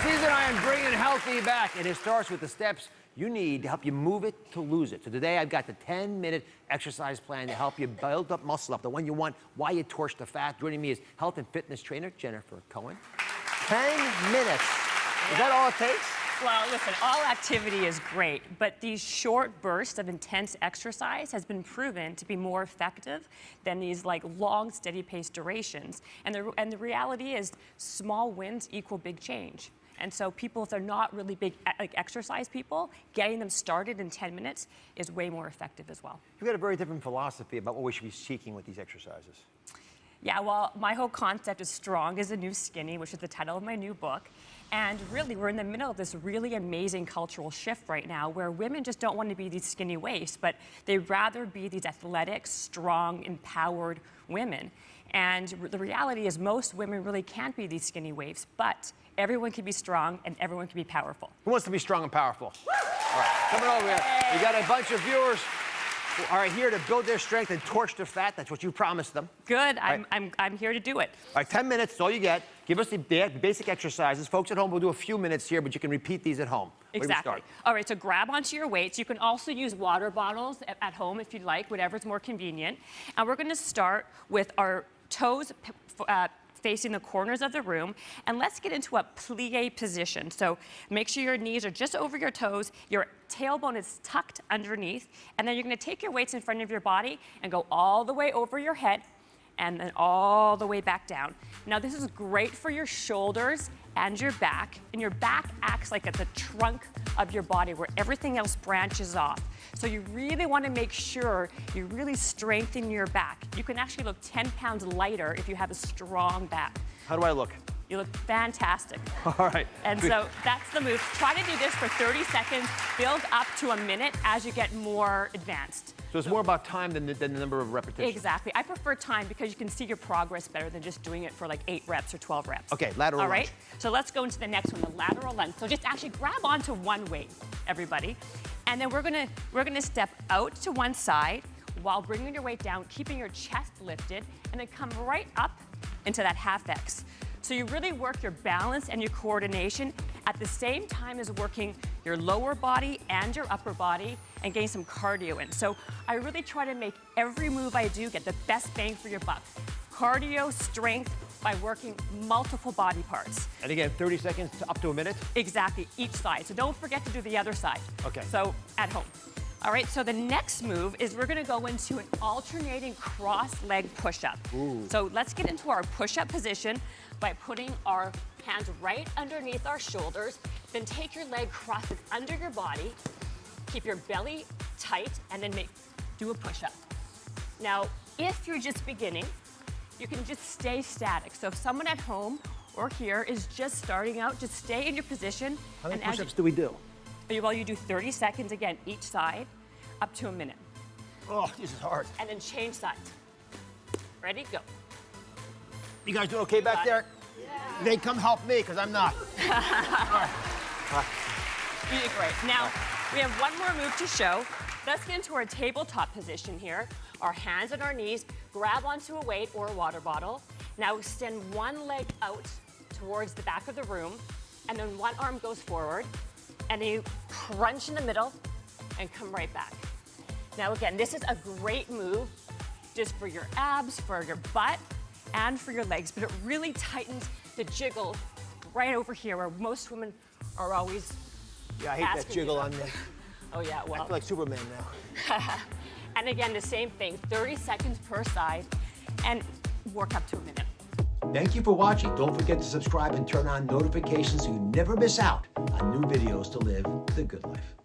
season, I am bringing healthy back, and it starts with the steps you need to help you move it to lose it. So today, I've got the 10-minute exercise plan to help you build up muscle up, the one you want while you torch the fat. Joining me is health and fitness trainer Jennifer Cohen. 10 minutes. Is that all it takes? Well, listen, all activity is great, but these short bursts of intense exercise has been proven to be more effective than these like long, steady-paced durations. And the reality is, small wins equal big change. And so people, if they're not really big like exercise people, getting them started in 10 minutes is way more effective as well. You've got a very different philosophy about what we should be seeking with these exercises. Yeah, well, my whole concept is Strong is the New Skinny, which is the title of my new book. And really, we're in the middle of this really amazing cultural shift right now where women just don't want to be these skinny waists, but they'd rather be these athletic, strong, empowered women. And the reality is most women really can't be these skinny waifs, but everyone can be strong and everyone can be powerful. Who wants to be strong and powerful? All right, coming over here. We got a bunch of viewers who are here to build their strength and torch their fat. That's what you promised them. Good, right. I'm here to do it. All right, 10 minutes is all you get. Give us the basic exercises. Folks at home, we'll do a few minutes here, but you can repeat these at home. Exactly. All right, so grab onto your weights. You can also use water bottles at home if you'd like, whatever's more convenient. And we're gonna start with our toes facing the corners of the room, and let's get into a plie position. So make sure your knees are just over your toes, your tailbone is tucked underneath, and then you're gonna take your weights in front of your body and go all the way over your head, and then all the way back down. Now this is great for your shoulders and your back acts like the trunk of your body where everything else branches off. So you really want to make sure you really strengthen your back. You can actually look 10 pounds lighter if you have a strong back. How do I look? You look fantastic. All right. And so that's the move. Try to do this for 30 seconds, build up to a minute as you get more advanced. So it's more about time than the number of repetitions. Exactly. I prefer time because you can see your progress better than just doing it for like 8 reps or 12 reps. Okay, lateral lunge. All right, so let's go into the next one, the lateral lunge. So just actually grab onto one weight, everybody. And then we're gonna step out to one side while bringing your weight down, keeping your chest lifted, and then come right up into that half X. So you really work your balance and your coordination at the same time as working your lower body and your upper body and getting some cardio in. So I really try to make every move I do get the best bang for your buck. Cardio, strength, by working multiple body parts. And again, 30 seconds to up to a minute? Exactly, each side. So don't forget to do the other side. Okay. So at home. All right, so the next move is we're gonna go into an alternating cross-leg push-up. So let's get into our push-up position by putting our hands right underneath our shoulders, then take your leg, cross it under your body, keep your belly tight, and then do a push-up. Now, if you're just beginning, you can just stay static. So if someone at home or here is just starting out, just stay in your position. How many push-ups do we do? Well, you do 30 seconds again, each side, up to a minute. Oh, this is hard. And then change sides. Ready, go. You guys doing okay back there? Yeah. They come help me, because I'm not. All right. You did great. Now, we have one more move to show. Let's get into our tabletop position here. Our hands on our knees, grab onto a weight or a water bottle. Now extend one leg out towards the back of the room, and then one arm goes forward, and then you crunch in the middle and come right back. Now again, this is a great move just for your abs, for your butt, and for your legs, but it really tightens the jiggle right over here where most women are always Yeah, I hate that jiggle on me. Oh yeah, well. I feel like Superman now. And again, the same thing, 30 seconds per side, and work up to a minute. Thank you for watching. Don't forget to subscribe and turn on notifications so you never miss out on new videos to live the good life.